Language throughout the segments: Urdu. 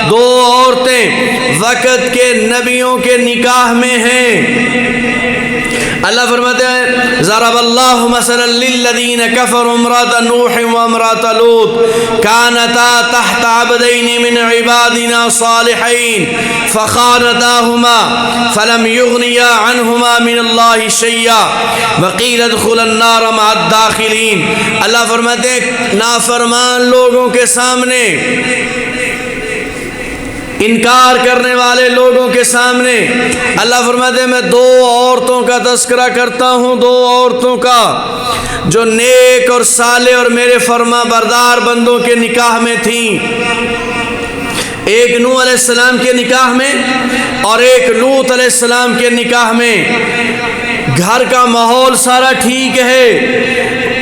دو عورتیں وقت کے نبیوں کے نکاح میں ہیں۔ اللہ فرماتے ہیں ضرب اللہ مثلا للذین کفروا امرأة نوح وامرأة لوط كانتا تحت عبدین من عبادنا صالحین فخانتاهما فلم یغنیا عنہما من اللہ شیئا وقیل ادخلا النار مع الداخلین۔ اللہ فرماتے ہیں نافرمان لوگوں کے سامنے، انکار کرنے والے لوگوں کے سامنے اللہ فرماتے ہیں میں دو عورتوں کا تذکرہ کرتا ہوں، دو عورتوں کا جو نیک اور صالح اور میرے فرما بردار بندوں کے نکاح میں تھیں، ایک نوح علیہ السلام کے نکاح میں اور ایک لوط علیہ السلام کے نکاح میں۔ گھر کا ماحول سارا ٹھیک ہے،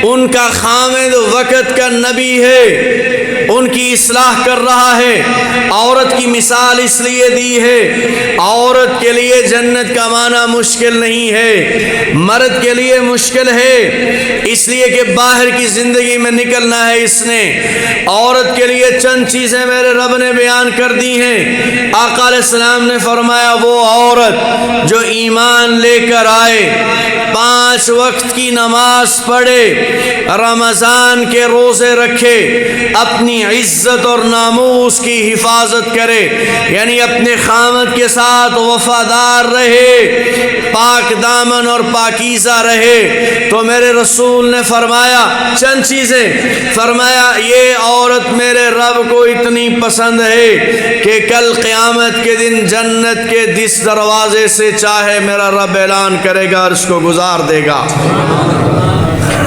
ان کا خامد وقت کا نبی ہے، ان کی اصلاح کر رہا ہے۔ عورت کی مثال اس لیے دی ہے، عورت کے لیے جنت کا معنی مشکل نہیں ہے، مرد کے لیے مشکل ہے، اس لیے کہ باہر کی زندگی میں نکلنا ہے۔ اس نے عورت کے لیے چند چیزیں میرے رب نے بیان کر دی ہیں۔ آقا علیہ السلام نے فرمایا وہ عورت جو ایمان لے کر آئے، 5 وقت کی نماز پڑھے، رمضان کے روزے رکھے، اپنی عزت اور ناموس کی حفاظت کرے، یعنی اپنے خامد کے ساتھ وفادار رہے، پاک دامن اور پاکیزہ رہے، تو میرے رسول نے فرمایا چند چیزیں، فرمایا یہ عورت میرے رب کو اتنی پسند ہے کہ کل قیامت کے دن جنت کے جس دروازے سے چاہے میرا رب اعلان کرے گا اور اس کو گزار دے گا۔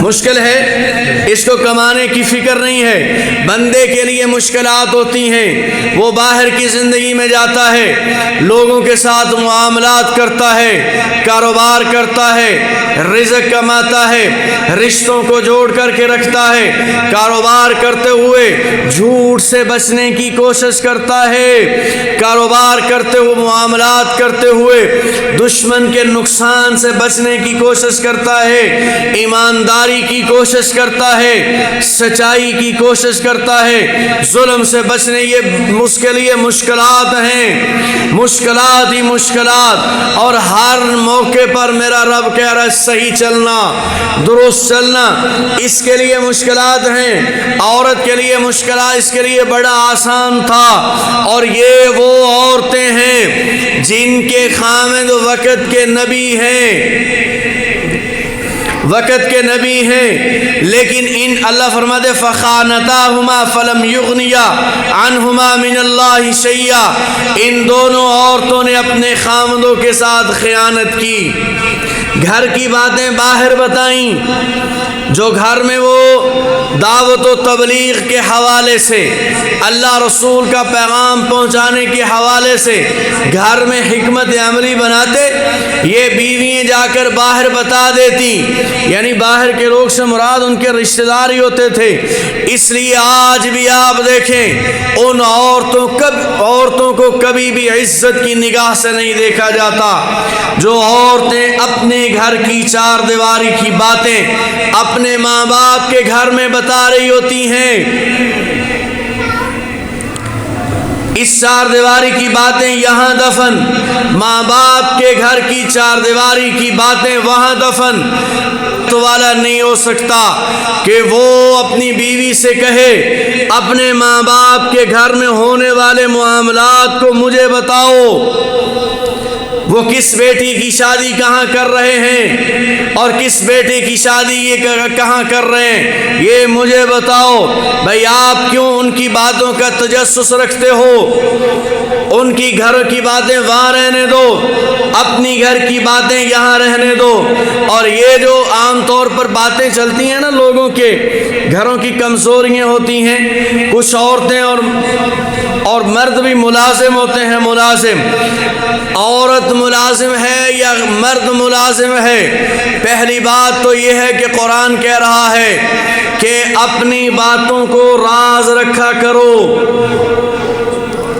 مشکل ہے، اس کو کمانے کی فکر نہیں ہے، بندے کے لیے مشکلات ہوتی ہیں، وہ باہر کی زندگی میں جاتا ہے، لوگوں کے ساتھ معاملات کرتا ہے، کاروبار کرتا ہے، رزق کماتا ہے، رشتوں کو جوڑ کر کے رکھتا ہے، کاروبار کرتے ہوئے جھوٹ سے بچنے کی کوشش کرتا ہے، کاروبار کرتے ہوئے معاملات کرتے ہوئے دشمن کے نقصان سے بچنے کی کوشش کرتا ہے، ایمانداری کی کوشش کرتا ہے، سچائی کی کوشش کرتا ہے، ظلم سے بچنے یہ مشکلات ہیں، مشکلات ہی مشکلات، اور ہر موقع پر میرا رب کہہ رہا ہے صحیح چلنا، درست چلنا، اس کے لیے مشکلات ہیں۔ عورت کے لیے مشکلات اس کے لیے بڑا آسان تھا، اور یہ وہ عورتیں ہیں جن کے خامد وقت کے نبی ہیں، وقت کے نبی ہیں، لیکن ان اللہ فرماتے فخانتاہما فلم یغنیا عنہما من اللہ شیئا، ان دونوں عورتوں نے اپنے خامدوں کے ساتھ خیانت کی، گھر کی باتیں باہر بتائیں، جو گھر میں وہ دعوت و تبلیغ کے حوالے سے، اللہ رسول کا پیغام پہنچانے کے حوالے سے گھر میں حکمت عملی بناتے، یہ بیویاں جا کر باہر بتا دیتی، یعنی باہر کے لوگ سے مراد ان کے رشتہ دار ہی ہوتے تھے۔ اس لیے آج بھی آپ دیکھیں ان عورتوں کو کبھی بھی عزت کی نگاہ سے نہیں دیکھا جاتا، جو عورتیں اپنے گھر کی چار دیواری کی باتیں اپنے ماں باپ کے گھر میں بتا رہی ہوتی ہیں، اس چار دیواری کی باتیں یہاں دفن، ماں باپ کے گھر کی چار دیواری کی باتیں وہاں دفن، تو والا نہیں ہو سکتا کہ وہ اپنی بیوی سے کہے اپنے ماں باپ کے گھر میں ہونے والے معاملات کو مجھے بتاؤ، وہ کس بیٹی کی شادی کہاں کر رہے ہیں اور کس بیٹے کی شادی یہ کہاں کر رہے ہیں، یہ مجھے بتاؤ۔ بھئی آپ کیوں ان کی باتوں کا تجسس رکھتے ہو؟ ان کی گھر کی باتیں وہاں رہنے دو، اپنی گھر کی باتیں یہاں رہنے دو۔ اور یہ جو عام طور پر باتیں چلتی ہیں نا، لوگوں کے گھروں کی کمزوریاں ہوتی ہیں، کچھ عورتیں اور مرد بھی ملازم ہوتے ہیں، ملازم، عورت ملازم ہے یا مرد ملازم ہے، پہلی بات تو یہ ہے کہ قرآن کہہ رہا ہے کہ اپنی باتوں کو راز رکھا کرو،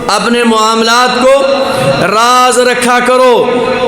اپنے معاملات کو راز رکھا کرو۔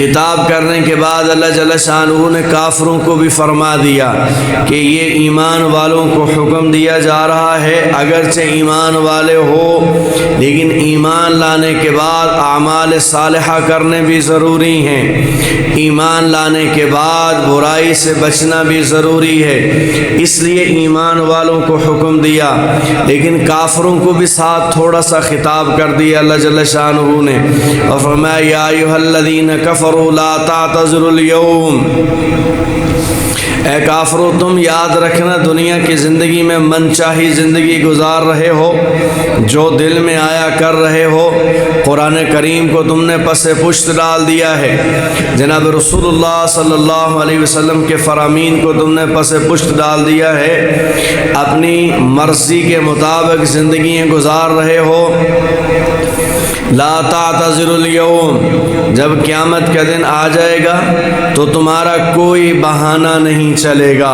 خطاب کرنے کے بعد اللہ جل شانہ نے کافروں کو بھی فرما دیا کہ یہ ایمان والوں کو حکم دیا جا رہا ہے، اگرچہ ایمان والے ہو لیکن ایمان لانے کے بعد اعمال صالحہ کرنے بھی ضروری ہیں، ایمان لانے کے بعد برائی سے بچنا بھی ضروری ہے، اس لیے ایمان والوں کو حکم دیا، لیکن کافروں کو بھی ساتھ تھوڑا سا خطاب کر دیا اللہ جل شانہ نے، اور فرمایا یا ایھا الذین کفروا لا تعتذروا اليوم، اے کافرو تم یاد رکھنا دنیا کی زندگی میں من چاہی زندگی گزار رہے ہو، جو دل میں آیا کر رہے ہو، قرآن کریم کو تم نے پس پشت ڈال دیا ہے، جناب رسول اللہ صلی اللہ علیہ وسلم کے فرامین کو تم نے پس پشت ڈال دیا ہے، اپنی مرضی کے مطابق زندگیاں گزار رہے ہو، لا تعتذروا اليوم، جب قیامت کا دن آ جائے گا تو تمہارا کوئی بہانہ نہیں چلے گا،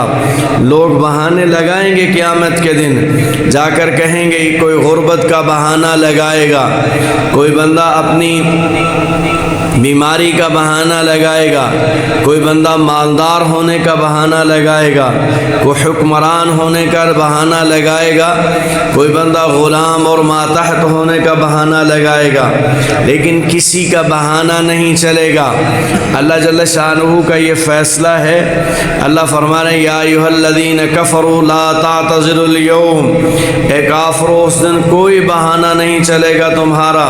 لوگ بہانے لگائیں گے قیامت کے دن، جا کر کہیں گے کوئی غربت کا بہانہ لگائے گا، کوئی بندہ اپنی بیماری کا بہانہ لگائے گا، کوئی بندہ مالدار ہونے کا بہانہ لگائے گا، کوئی حکمران ہونے کا بہانہ لگائے گا، کوئی بندہ غلام اور ماتحت ہونے کا بہانہ لگائے گا، لیکن کسی کا بہانہ نہیں چلے گا۔ اللہ جل شانہ کا یہ فیصلہ ہے، اللہ فرما رہے یا ایھا الذین کفروا لا تعتذروا اليوم، اے کافرو اس دن کوئی بہانہ نہیں چلے گا تمہارا،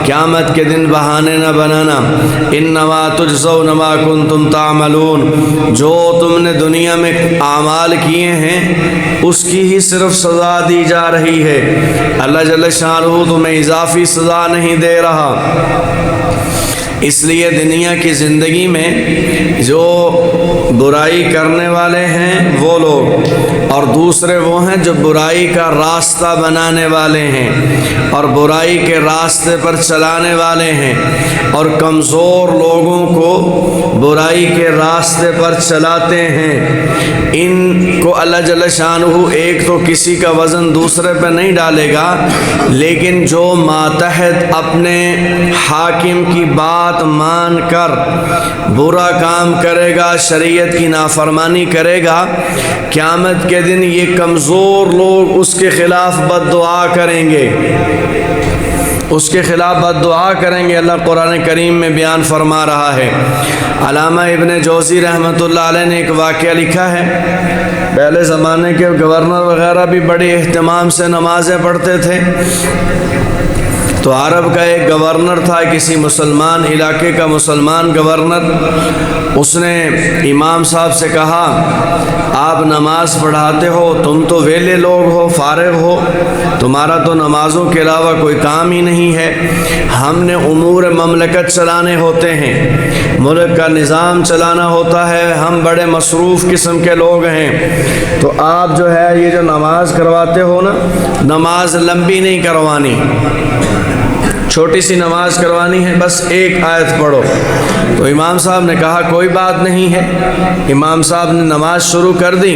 قیامت کے دن بہانے نہ بنانا، انما تجزون ما کنتم تعملون، جو تم نے دنیا میں اعمال کیے ہیں اس کی ہی صرف سزا دی جا رہی ہے، اللہ جل شانہ تمہیں اضافی سزا نہیں دے رہا۔ اس لیے دنیا کی زندگی میں جو برائی کرنے والے ہیں وہ لوگ، اور دوسرے وہ ہیں جو برائی کا راستہ بنانے والے ہیں اور برائی کے راستے پر چلانے والے ہیں، اور کمزور لوگوں کو برائی کے راستے پر چلاتے ہیں، ان کو اللہ جل شانہ ایک تو کسی کا وزن دوسرے پہ نہیں ڈالے گا، لیکن جو ماتحت اپنے حاکم کی بات مان کر برا کام کرے گا، شریعت کی نافرمانی کرے گا، قیامت کے دن یہ کمزور لوگ اس کے خلاف بد دعا کریں گے، اس کے خلاف بد دعا کریں گے۔ اللہ قرآن کریم میں بیان فرما رہا ہے۔ علامہ ابن جوزی رحمۃ اللہ علیہ نے ایک واقعہ لکھا ہے، پہلے زمانے کے گورنر وغیرہ بھی بڑے اہتمام سے نمازیں پڑھتے تھے، تو عرب کا ایک گورنر تھا، کسی مسلمان علاقے کا مسلمان گورنر، اس نے امام صاحب سے کہا آپ نماز پڑھاتے ہو، تم تو ویلے لوگ ہو، فارغ ہو، تمہارا تو نمازوں کے علاوہ کوئی کام ہی نہیں ہے، ہم نے امور مملکت چلانے ہوتے ہیں، ملک کا نظام چلانا ہوتا ہے، ہم بڑے مصروف قسم کے لوگ ہیں، تو آپ جو ہے یہ جو نماز کرواتے ہو نا، نماز لمبی نہیں کروانی، چھوٹی سی نماز کروانی ہے، بس ایک آیت پڑھو۔ تو امام صاحب نے کہا کوئی بات نہیں ہے، امام صاحب نے نماز شروع کر دی،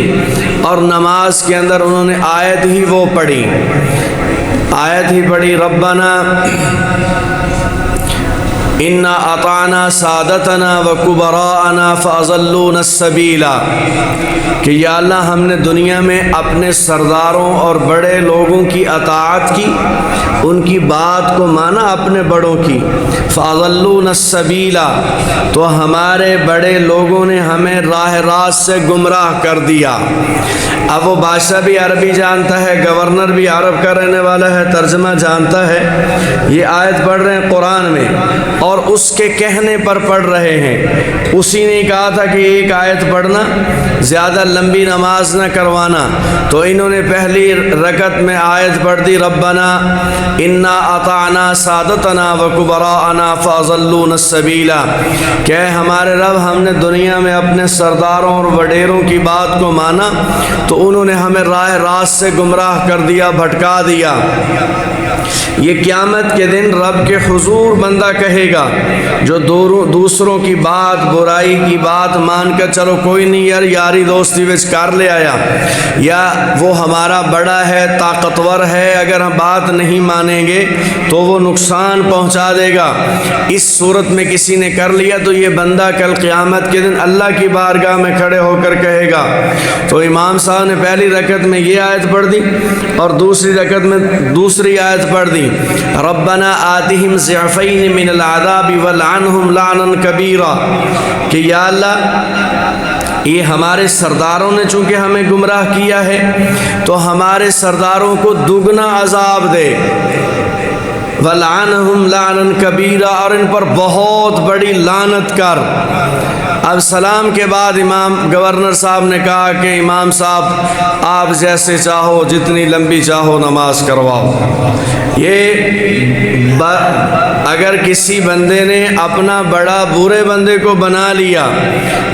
اور نماز کے اندر انہوں نے آیت ہی وہ پڑھی، آیت ہی پڑھی، ربنا انا اطعنا سادتنا وکبراءنا فاضلونا السبیل، کہ یا اللہ ہم نے دنیا میں اپنے سرداروں اور بڑے لوگوں کی اطاعت کی، ان کی بات کو مانا اپنے بڑوں کی، فاضلونا السبیل، تو ہمارے بڑے لوگوں نے ہمیں راہ راست سے گمراہ کر دیا۔ اب وہ بادشاہ بھی عربی جانتا ہے، گورنر بھی عرب کا رہنے والا ہے، ترجمہ جانتا ہے، یہ آیت پڑھ رہے ہیں قرآن میں اور اس کے کہنے پر پڑھ رہے ہیں، اسی نے کہا تھا کہ ایک آیت پڑھنا، زیادہ لمبی نماز نہ کروانا، تو انہوں نے پہلی رکعت میں آیت پڑھ دی، ربنا انا اطعنا سادتنا وکبراءنا فاضلونا السبیل، کہ ہمارے رب ہم نے دنیا میں اپنے سرداروں اور وڈیروں کی بات کو مانا تو انہوں نے ہمیں راہ راست سے گمراہ کر دیا، بھٹکا دیا۔ یہ قیامت کے دن رب کے حضور بندہ کہے گا جو دوسروں کی بات برائی کی بات مان کر چلو کوئی نہیں یار یاری دوستی وچ کر لے آیا، یا وہ ہمارا بڑا ہے طاقتور ہے اگر ہم بات نہیں مانیں گے تو وہ نقصان پہنچا دے گا، اس صورت میں کسی نے کر لیا تو یہ بندہ کل قیامت کے دن اللہ کی بارگاہ میں کھڑے ہو کر کہے گا۔ تو امام صاحب نے پہلی رکعت میں یہ آیت پڑھ دی اور دوسری رکعت میں دوسری آیت پڑھ دی، ربنا آتہم ضعفین من العذاب والعنہم لعنا کبیرا، کہ یا اللہ یہ ہمارے سرداروں نے چونکہ ہمیں گمراہ کیا ہے تو ہمارے سرداروں کو دگنا عذاب دے، وَلْعَنْهُمْ لَعْنًا كَبِيرًا، اور ان پر بہت بڑی لعنت کر۔ اب سلام کے بعد گورنر صاحب نے کہا کہ امام صاحب آپ جیسے چاہو جتنی لمبی چاہو نماز کرواؤ۔ یہ اگر کسی بندے نے اپنا بڑا برے بندے کو بنا لیا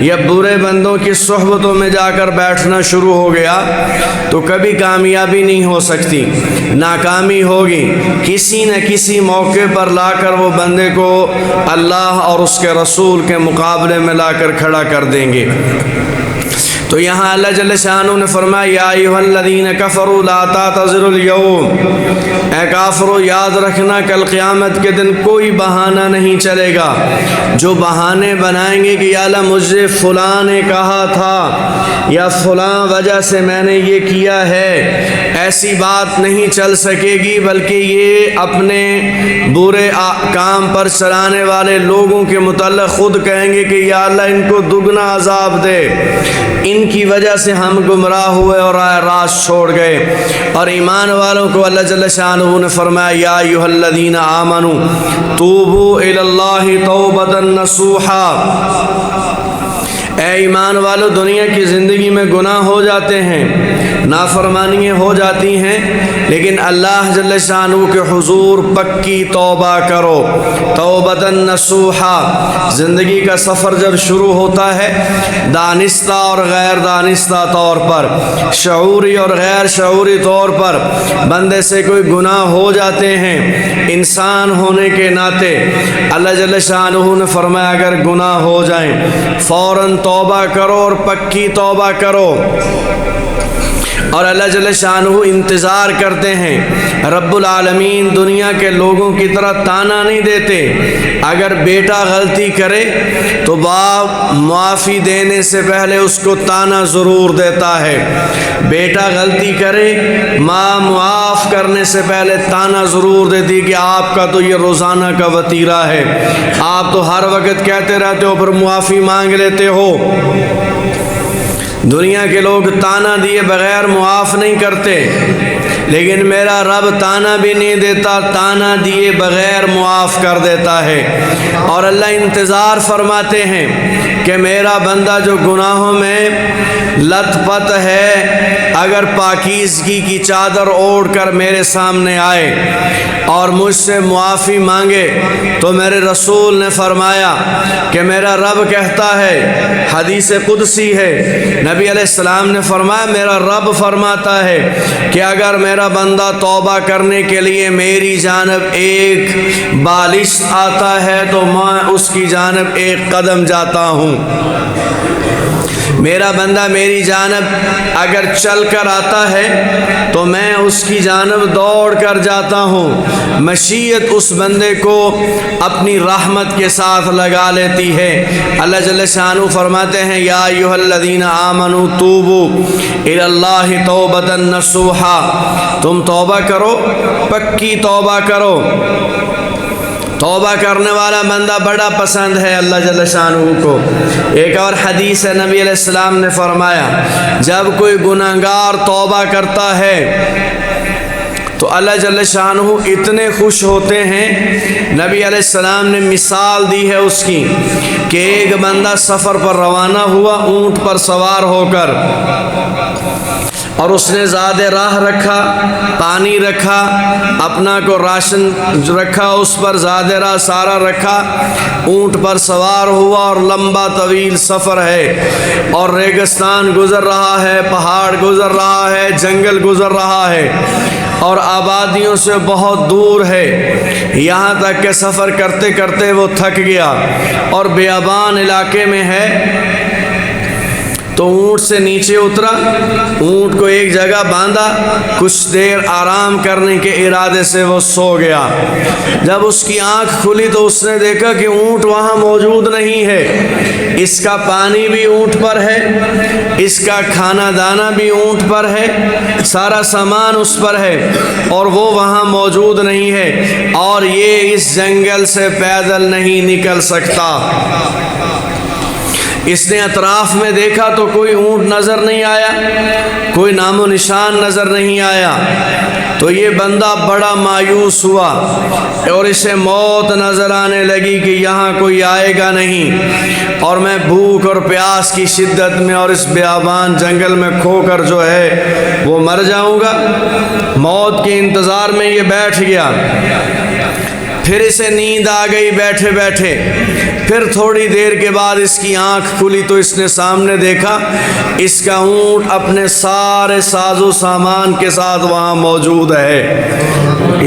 یا برے بندوں کی صحبتوں میں جا کر بیٹھنا شروع ہو گیا تو کبھی کامیابی نہیں ہو سکتی، ناکامی ہوگی، کسی نہ کسی موقع پر لا کر وہ بندے کو اللہ اور اس کے رسول کے مقابلے میں لا کر کھڑا کر دیں گے۔ تو یہاں اللہ جل شانہ نے فرمایا یا ایھا الذین کفروا لا تعتذروا اليوم، اے کافرو یاد رکھنا کل قیامت کے دن کوئی بہانہ نہیں چلے گا۔ جو بہانے بنائیں گے کہ یا اللہ مجھے فلاں نے کہا تھا یا فلاں وجہ سے میں نے یہ کیا ہے، ایسی بات نہیں چل سکے گی، بلکہ یہ اپنے برے کام پر چلانے والے لوگوں کے متعلق خود کہیں گے کہ یا اللہ ان کو دگنا عذاب دے، ان کی وجہ سے ہم گمراہ ہوئے اور راہ راست چھوڑ گئے۔ اور ایمان والوں کو اللہ جل شانہ نے فرمایا یا ایھا الذین آمنوا توبوا الی اللہ توبۃ نصوحا، اے ایمان والو دنیا کی زندگی میں گناہ ہو جاتے ہیں، نافرمانیاں ہو جاتی ہیں، لیکن اللہ جل شانہ کے حضور پکی توبہ کرو، توبۃ نصوحا۔ زندگی کا سفر جب شروع ہوتا ہے دانستہ اور غیر دانستہ طور پر، شعوری اور غیر شعوری طور پر بندے سے کوئی گناہ ہو جاتے ہیں، انسان ہونے کے ناطے اللہ جل شانہ نے فرمایا اگر گناہ ہو جائیں فوراً توبہ کرو اور پکی توبہ کرو۔ اور اللہ جل شانہ انتظار کرتے ہیں، رب العالمین دنیا کے لوگوں کی طرح تانا نہیں دیتے، اگر بیٹا غلطی کرے تو باپ معافی دینے سے پہلے اس کو تانا ضرور دیتا ہے، بیٹا غلطی کرے ماں معاف کرنے سے پہلے تانا ضرور دیتی کہ آپ کا تو یہ روزانہ کا وتیرہ ہے، آپ تو ہر وقت کہتے رہتے ہو پھر معافی مانگ لیتے ہو۔ دنیا کے لوگ تانا دیے بغیر معاف نہیں کرتے، لیکن میرا رب تانا بھی نہیں دیتا، تانا دیے بغیر معاف کر دیتا ہے۔ اور اللہ انتظار فرماتے ہیں کہ میرا بندہ جو گناہوں میں لت پت ہے اگر پاکیزگی کی چادر اوڑھ کر میرے سامنے آئے اور مجھ سے معافی مانگے تو میرے رسول نے فرمایا کہ میرا رب کہتا ہے، حدیث قدسی ہے، نبی علیہ السلام نے فرمایا میرا رب فرماتا ہے کہ اگر میرا بندہ توبہ کرنے کے لیے میری جانب ایک بالش آتا ہے تو میں اس کی جانب ایک قدم جاتا ہوں، میرا بندہ میری جانب اگر چل کر آتا ہے تو میں اس کی جانب دوڑ کر جاتا ہوں، مشیت اس بندے کو اپنی رحمت کے ساتھ لگا لیتی ہے۔ اللہ جل شانہ فرماتے ہیں یا ایھا الذین آمنوا توبوا الی اللہ توبۃ نصوحا، تم توبہ کرو، پکی توبہ کرو۔ توبہ کرنے والا بندہ بڑا پسند ہے اللہ جل شانہ کو۔ ایک اور حدیث ہے نبی علیہ السلام نے فرمایا جب کوئی گناہگار توبہ کرتا ہے تو اللہ جل شانہ اتنے خوش ہوتے ہیں، نبی علیہ السلام نے مثال دی ہے اس کی کہ ایک بندہ سفر پر روانہ ہوا اونٹ پر سوار ہو کر، اور اس نے زیادہ راہ رکھا، پانی رکھا، اپنا کو راشن رکھا، اس پر زیادہ راہ سارا رکھا، اونٹ پر سوار ہوا اور لمبا طویل سفر ہے اور ریگستان گزر رہا ہے، پہاڑ گزر رہا ہے، جنگل گزر رہا ہے، اور آبادیوں سے بہت دور ہے، یہاں تک کہ سفر کرتے کرتے وہ تھک گیا اور بیابان علاقے میں ہے، تو اونٹ سے نیچے اترا، اونٹ کو ایک جگہ باندھا، کچھ دیر آرام کرنے کے ارادے سے وہ سو گیا۔ جب اس کی آنکھ کھلی تو اس نے دیکھا کہ اونٹ وہاں موجود نہیں ہے، اس کا پانی بھی اونٹ پر ہے، اس کا کھانا دانا بھی اونٹ پر ہے، سارا سامان اس پر ہے، اور وہ وہاں موجود نہیں ہے، اور یہ اس جنگل سے پیدل نہیں نکل سکتا۔ اس نے اطراف میں دیکھا تو کوئی اونٹ نظر نہیں آیا، کوئی نام و نشان نظر نہیں آیا، تو یہ بندہ بڑا مایوس ہوا اور اسے موت نظر آنے لگی کہ یہاں کوئی آئے گا نہیں، اور میں بھوک اور پیاس کی شدت میں اور اس بیابان جنگل میں کھو کر جو ہے وہ مر جاؤں گا۔ موت کے انتظار میں یہ بیٹھ گیا۔ پھر اسے نیند آ گئی بیٹھے بیٹھے، پھر تھوڑی دیر کے بعد اس کی آنکھ کھلی تو اس نے سامنے دیکھا اس کا اونٹ اپنے سارے ساز و سامان کے ساتھ وہاں موجود ہے۔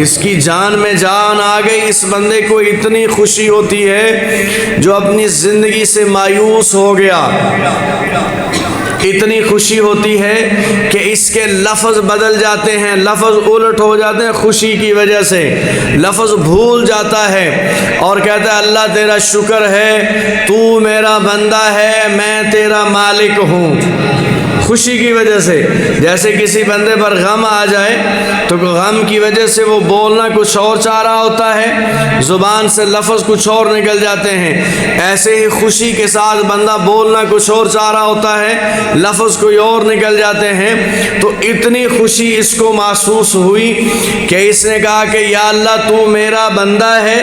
اس کی جان میں جان آ گئی۔ اس بندے کو اتنی خوشی ہوتی ہے جو اپنی زندگی سے مایوس ہو گیا، اتنی خوشی ہوتی ہے کہ اس کے لفظ بدل جاتے ہیں، لفظ الٹ ہو جاتے ہیں خوشی کی وجہ سے، لفظ بھول جاتا ہے اور کہتا ہے اللہ تیرا شکر ہے، تو میرا بندہ ہے، میں تیرا مالک ہوں۔ خوشی کی وجہ سے، جیسے کسی بندے پر غم آ جائے تو غم کی وجہ سے وہ بولنا کچھ اور چاہ رہا ہوتا ہے، زبان سے لفظ کچھ اور نکل جاتے ہیں، ایسے ہی خوشی کے ساتھ بندہ بولنا کچھ اور چاہ رہا ہوتا ہے، لفظ کوئی اور نکل جاتے ہیں۔ تو اتنی خوشی اس کو محسوس ہوئی کہ اس نے کہا کہ یا اللہ تو میرا بندہ ہے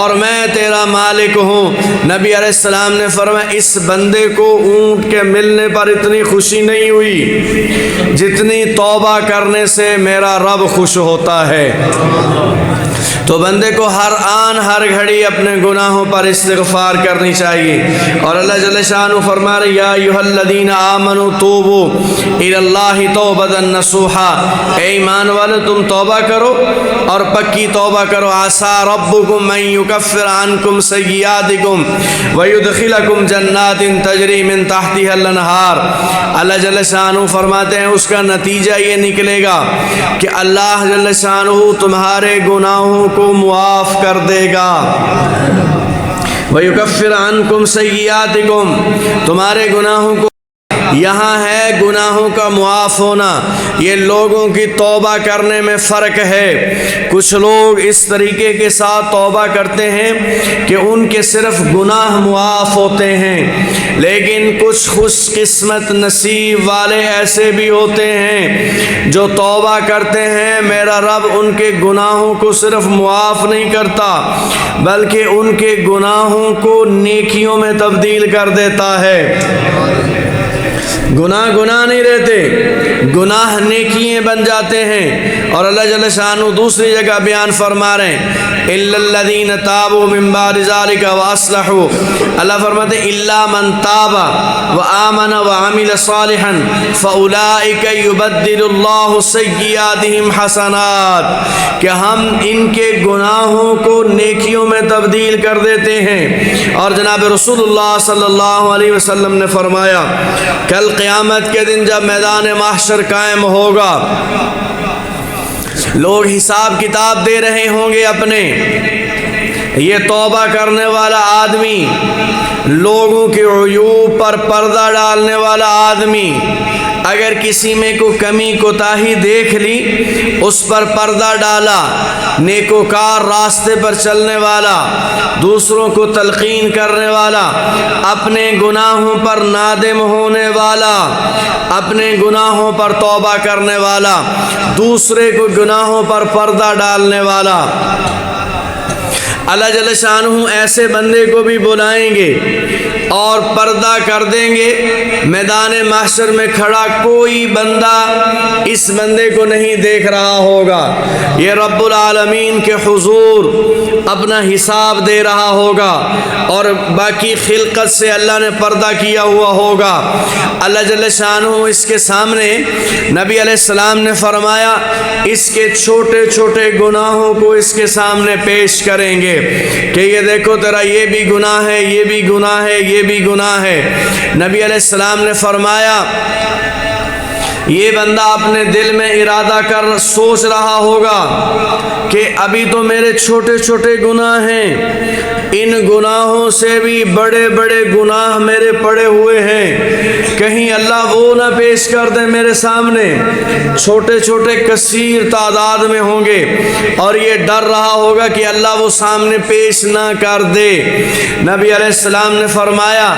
اور میں تیرا مالک ہوں۔ نبی علیہ السلام نے فرمایا اس بندے کو اونٹ کے ملنے پر اتنی خوشی نہیں ہوئی جتنی توبہ کرنے سے میرا رب خوش ہوتا ہے۔ تو بندے کو ہر آن ہر گھڑی اپنے گناہوں پر استغفار کرنی چاہیے، اور اللہ جل شانہ فرما رہے یا ایھا الذین آمنوا توبوا الی اللہ توبۃ نصوحا، اے ایمان والو تم توبہ کرو اور پکی توبہ کرو، عسیٰ ربکم ان یکفر عنکم سیئاتکم ویدخلکم جنات تجری من تحتها الانہار۔ اللہ جل شانہ فرماتے ہیں اس کا نتیجہ یہ نکلے گا کہ اللہ جل شانہ تمہارے گناہوں کو معاف کر دے گا، وَيُكَفِّرْ عَنْكُمْ سَيِّئَاتِكُمْ، تمہارے گناہوں کو، یہاں ہے گناہوں کا معاف ہونا۔ یہ لوگوں کی توبہ کرنے میں فرق ہے، کچھ لوگ اس طریقے کے ساتھ توبہ کرتے ہیں کہ ان کے صرف گناہ معاف ہوتے ہیں، لیکن کچھ خوش قسمت نصیب والے ایسے بھی ہوتے ہیں جو توبہ کرتے ہیں، میرا رب ان کے گناہوں کو صرف معاف نہیں کرتا بلکہ ان کے گناہوں کو نیکیوں میں تبدیل کر دیتا ہے۔ گناہ گناہ نہیں رہتے، گناہ نیکییں بن جاتے ہیں۔ اور اللہ جل شانہ دوسری جگہ بیان فرما رہے ہیں الا الذین تابوا من بعد ذلک واصلحوا، اللہ فرماتے ہیں الا من تاب وآمن وعمل صالحا فاولئک یبدل اللہ سیئاتہم حسنات، کہ ہم ان کے گناہوں کو نیکیوں میں تبدیل کر دیتے ہیں۔ اور جناب رسول اللہ صلی اللہ علیہ وسلم نے فرمایا کل قیامت کے دن جب میدان محشر قائم ہوگا، لوگ حساب کتاب دے رہے ہوں گے اپنے، یہ توبہ کرنے والا آدمی، لوگوں کے عیوب پر پردہ ڈالنے والا آدمی، اگر کسی میں کو کمی کوتاہی دیکھ لی اس پر پردہ ڈالا، نیکوکار راستے پر چلنے والا، دوسروں کو تلقین کرنے والا، اپنے گناہوں پر نادم ہونے والا، اپنے گناہوں پر توبہ کرنے والا، دوسرے کو گناہوں پر پردہ ڈالنے والا، اللہ جل شانہ ایسے بندے کو بھی بلائیں گے اور پردہ کر دیں گے، میدان محشر میں کھڑا کوئی بندہ اس بندے کو نہیں دیکھ رہا ہوگا، یہ رب العالمین کے حضور اپنا حساب دے رہا ہوگا، اور باقی خلقت سے اللہ نے پردہ کیا ہوا ہوگا۔ اللہ جل شانہ اس کے سامنے، نبی علیہ السلام نے فرمایا اس کے چھوٹے چھوٹے گناہوں کو اس کے سامنے پیش کریں گے کہ یہ دیکھو تیرا یہ بھی گناہ ہے، یہ بھی گناہ ہے، یہ بھی گناہ ہے۔ نبی علیہ السلام نے فرمایا یہ بندہ اپنے دل میں ارادہ کر سوچ رہا ہوگا کہ ابھی تو میرے چھوٹے چھوٹے گناہ ہیں، ان گناہوں سے بھی بڑے بڑے گناہ میرے پڑے ہوئے ہیں، کہیں اللہ وہ نہ پیش کر دے میرے سامنے، چھوٹے چھوٹے کثیر تعداد میں ہوں گے، اور یہ ڈر رہا ہوگا کہ اللہ وہ سامنے پیش نہ کر دے۔ نبی علیہ السلام نے فرمایا،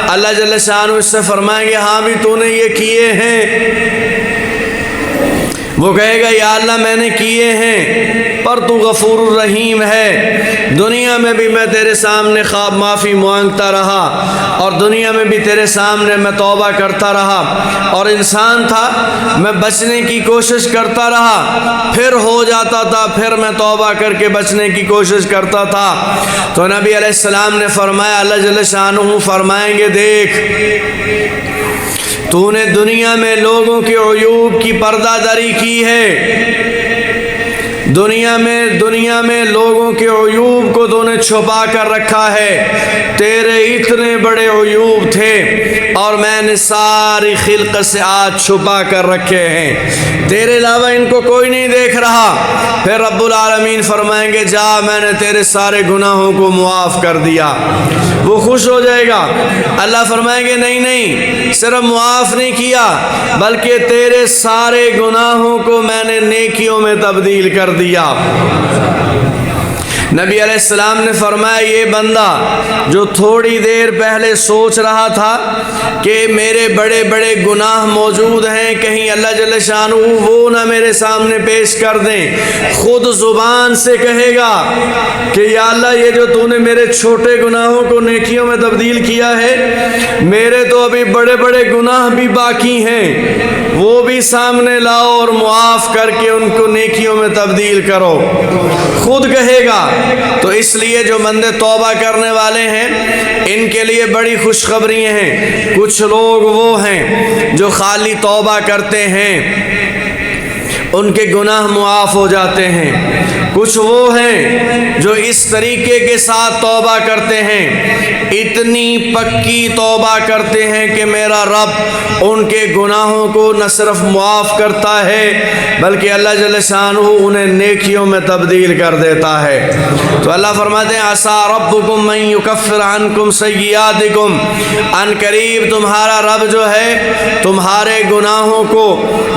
اللہ جل شانہ اس سے فرمائیں گے ہاں بھی تو نے یہ کیے ہیں؟ وہ کہے گا یا اللہ میں نے کیے ہیں، پر تو غفور الرحیم ہے، دنیا میں بھی میں تیرے سامنے خواب معافی مانگتا رہا، اور دنیا میں بھی تیرے سامنے میں توبہ کرتا رہا، اور انسان تھا میں بچنے کی کوشش کرتا رہا، پھر ہو جاتا تھا، پھر میں توبہ کر کے بچنے کی کوشش کرتا تھا۔ تو نبی علیہ السلام نے فرمایا، اللہ جل شانہ فرمائیں گے دیکھ تو نے دنیا میں لوگوں کے عیوب کی پردہ داری کی ہے، دنیا میں لوگوں کے عیوب کو تو نے چھپا کر رکھا ہے، تیرے اتنے بڑے عیوب تھے اور میں نے ساری خلقت سے آج چھپا کر رکھے ہیں، تیرے علاوہ ان کو کوئی نہیں دیکھ رہا۔ پھر رب العالمین فرمائیں گے جا میں نے تیرے سارے گناہوں کو معاف کر دیا، وہ خوش ہو جائے گا۔ اللہ فرمائیں گے نہیں، صرف معاف نہیں کیا بلکہ تیرے سارے گناہوں کو میں نے نیکیوں میں تبدیل کر دیا۔ نبی علیہ السلام نے فرمایا یہ بندہ جو تھوڑی دیر پہلے سوچ رہا تھا کہ میرے بڑے بڑے گناہ موجود ہیں، کہیں اللہ جل شانہ وہ نہ میرے سامنے پیش کر دیں، خود زبان سے کہے گا کہ یا اللہ یہ جو تو نے میرے چھوٹے گناہوں کو نیکیوں میں تبدیل کیا ہے، میرے تو ابھی بڑے بڑے گناہ بھی باقی ہیں، وہ بھی سامنے لاؤ اور معاف کر کے ان کو نیکیوں میں تبدیل کرو، خود کہے گا۔ تو اس لیے جو بندے توبہ کرنے والے ہیں ان کے لیے بڑی خوشخبری ہیں۔ کچھ لوگ وہ ہیں جو خالی توبہ کرتے ہیں ان کے گناہ معاف ہو جاتے ہیں، کچھ وہ ہیں جو اس طریقے کے ساتھ توبہ کرتے ہیں، اتنی پکی توبہ کرتے ہیں کہ میرا رب ان کے گناہوں کو نہ صرف معاف کرتا ہے بلکہ اللہ جل شانہ انہیں نیکیوں میں تبدیل کر دیتا ہے۔ تو اللہ فرماتے ہیں عسیٰ ربکم من یکفر عنکم سیئاتکم، ان قریب تمہارا رب جو ہے تمہارے گناہوں کو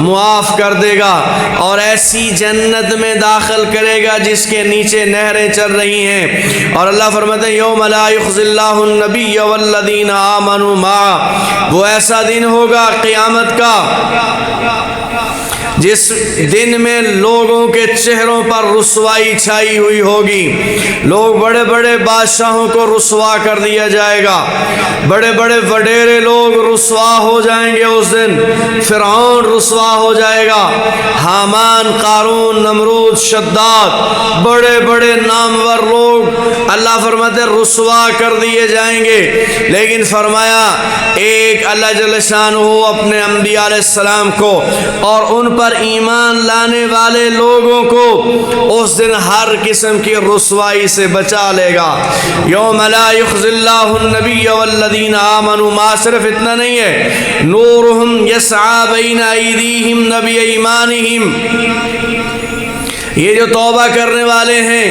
معاف کر دے گا اور ایسی جنت میں داخل کرے گا جس کے نیچے نہریں چل رہی ہیں۔ اور اللہ فرماتے ہیں یوم لا یخزی اللہ النبی والذین آمنوا معہ، وہ ایسا دن ہوگا قیامت کا جس دن میں لوگوں کے چہروں پر رسوائی چھائی ہوئی ہوگی، لوگ بڑے بڑے بادشاہوں کو رسوا کر دیا جائے گا، بڑے بڑے وڈیرے لوگ رسوا ہو جائیں گے، اس دن فرعون رسوا ہو جائے گا، حامان، قارون، نمرود، شداد، بڑے بڑے نامور لوگ اللہ فرماتے رسوا کر دیے جائیں گے۔ لیکن فرمایا ایک اللہ جل شانہ اپنے انبیاء علیہ السلام کو اور ان پر ایمان لانے والے لوگوں کو اس دن ہر قسم کی رسوائی سے بچا لے گا۔ یوم لا یخزی اللہ النبی والذین آمنوا معہ، صرف اتنا نہیں ہے، نورہم یسعی بین ایدیہم نبی ایمانہم، یہ جو توبہ کرنے والے ہیں،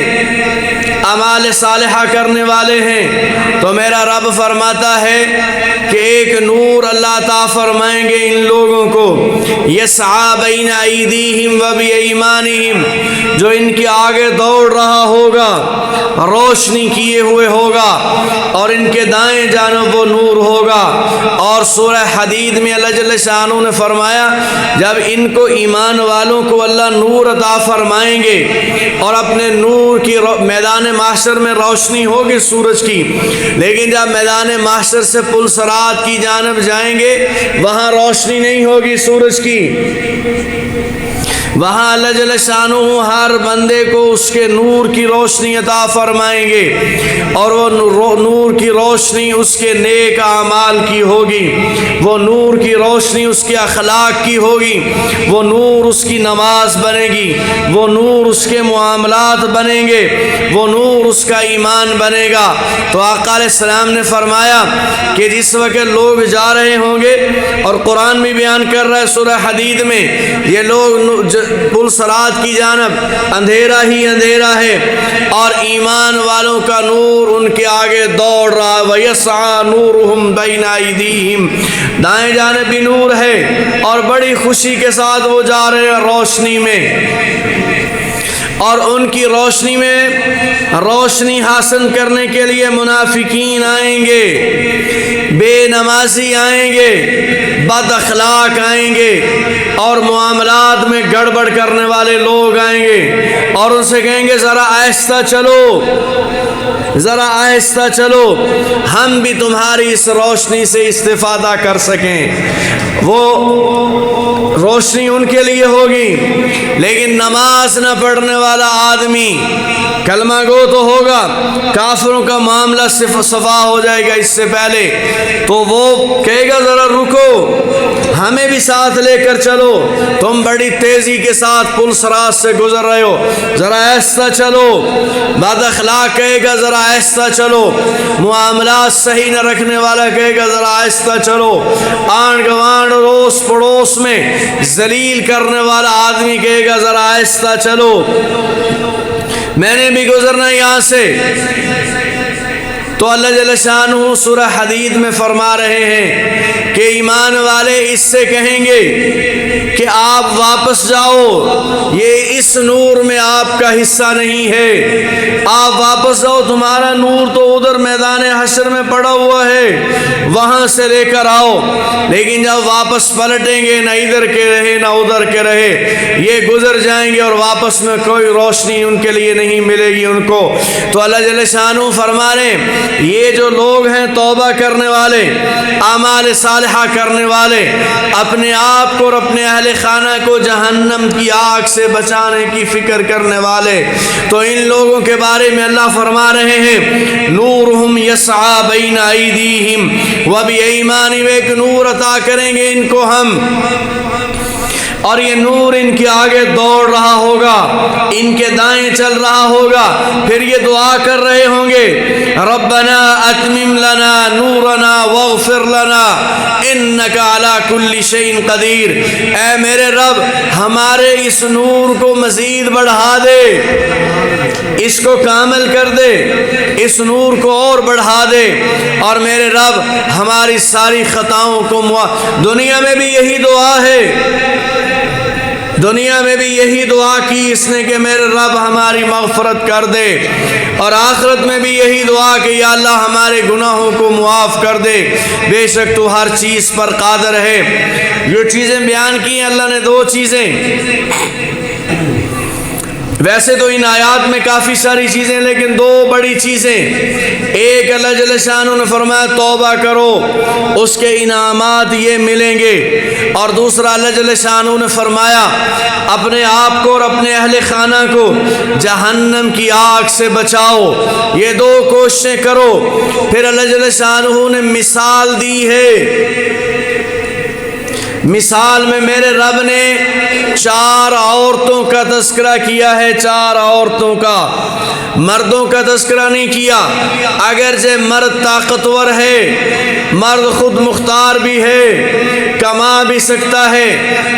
اعمال صالحہ کرنے والے ہیں، تو میرا رب فرماتا ہے کہ ایک نور اللہ عطا فرمائیں گے ان لوگوں کو، یسعی بین ایدیہم و بایمانہم، جو ان کے آگے دوڑ رہا ہوگا، روشنی کیے ہوئے ہوگا، اور ان کے دائیں جانب وہ نور ہوگا۔ اور سورہ حدید میں اللہ جل شانہ نے فرمایا جب ان کو ایمان والوں کو اللہ نور عطا فرمائیں گے اور اپنے نور کی میدان محشر میں روشنی ہوگی سورج کی، لیکن جب میدان محشر سے پل صراط کی جانب جائیں گے وہاں روشنی نہیں ہوگی سورج کی، وہاں اللہ جل شانہ ہر بندے کو اس کے نور کی روشنی عطا فرمائیں گے، اور وہ نور کی روشنی اس کے نیک اعمال کی ہوگی، وہ نور کی روشنی اس کے اخلاق کی ہوگی، وہ نور اس کی نماز بنے گی، وہ نور اس کے معاملات بنیں گے، وہ نور اس کا ایمان بنے گا۔ تو آقا علیہ السلام نے فرمایا کہ جس وقت لوگ جا رہے ہوں گے، اور قرآن بھی بیان کر رہا ہے سورہ حدید میں، یہ لوگ پل صراط کی جانب اندھیرا ہی اندھیرا ہے، اور ایمان والوں کا نور ان کے آگے دوڑ رہا ہے، وَيَسْعَى نُورُهُمْ بَيْنَ أَيْدِيهِمْ، دائیں جانب بھی نور ہے، اور بڑی خوشی کے ساتھ وہ جا رہے ہیں روشنی میں، اور ان کی روشنی میں روشنی حاصل کرنے کے لیے منافقین آئیں گے، بے نمازی آئیں گے، بد اخلاق آئیں گے، اور معاملات میں گڑبڑ کرنے والے لوگ آئیں گے، اور ان سے کہیں گے ذرا آہستہ چلو، ذرا آہستہ چلو، ہم بھی تمہاری اس روشنی سے استفادہ کر سکیں۔ وہ روشنی ان کے لیے ہوگی، لیکن نماز نہ پڑھنے والا آدمی کلمہ گو تو ہوگا، کافروں کا معاملہ صفا ہو جائے گا اس سے پہلے، تو وہ کہے گا ذرا رکو، ہمیں بھی ساتھ لے کر چلو، تم بڑی تیزی کے ساتھ پل صراط سے گزر رہے ہو، ذرا آہستہ چلو۔ بد اخلاق کہے گا ذرا آہستہ چلو، معاملات صحیح نہ رکھنے والا کہے گا ذرا آہستہ چلو، آنڈ گوانڈ روس پڑوس میں ذلیل کرنے والا آدمی کہے گا ذرا آہستہ چلو، میں نے بھی گزرنا یہاں سے۔ تو اللہ جل شانہ سورہ حدید میں فرما رہے ہیں کہ ایمان والے اس سے کہیں گے کہ آپ واپس جاؤ، یہ اس نور میں آپ کا حصہ نہیں ہے، آپ واپس جاؤ، تمہارا نور تو ادھر میدان حشر میں پڑا ہوا ہے، وہاں سے لے کر آؤ۔ لیکن جب واپس پلٹیں گے، نہ ادھر کے رہے نہ ادھر کے رہے، یہ گزر جائیں گے اور واپس میں کوئی روشنی ان کے لیے نہیں ملے گی ان کو۔ تو اللہ جل شانہ فرما رہے ہیں یہ جو لوگ ہیں توبہ کرنے والے، اعمال صالحہ کرنے والے، اپنے آپ کو اور اپنے اہل خانہ کو جہنم کی آگ سے بچانے کی فکر کرنے والے، تو ان لوگوں کے بارے میں اللہ فرما رہے ہیں نورہم یسعی بین ایدیہم و بایمانہم، ایک نور عطا کریں گے ان کو ہم، اور یہ نور ان کے آگے دوڑ رہا ہوگا، ان کے دائیں چل رہا ہوگا، پھر یہ دعا کر رہے ہوں گے ربنا اتمم لنا نورنا واغفر لنا انک علی کل شیء قدیر، اے میرے رب ہمارے اس نور کو مزید بڑھا دے، اس کو کامل کر دے، اس نور کو اور بڑھا دے، اور میرے رب ہماری ساری خطاؤں کو دنیا میں بھی یہی دعا ہے، دنیا میں بھی یہی دعا کی اس نے کہ میرے رب ہماری مغفرت کر دے، اور آخرت میں بھی یہی دعا کہ یا اللہ ہمارے گناہوں کو معاف کر دے، بے شک تو ہر چیز پر قادر ہے۔ یہ چیزیں بیان کی ہیں اللہ نے، دو چیزیں، ویسے تو ان آیات میں کافی ساری چیزیں، لیکن دو بڑی چیزیں، ایک اللہ جل شانہ نے فرمایا توبہ کرو اس کے انعامات یہ ملیں گے، اور دوسرا اللہ جل شانہ نے فرمایا اپنے آپ کو اور اپنے اہل خانہ کو جہنم کی آگ سے بچاؤ، یہ دو کوششیں کرو۔ پھر اللہ جل شانہ نے مثال دی ہے، مثال میں میرے رب نے چار عورتوں کا تذکرہ کیا ہے، چار عورتوں کا، مردوں کا تذکرہ نہیں کیا۔ اگرچہ مرد طاقتور ہے، مرد خود مختار بھی ہے، کما بھی سکتا ہے،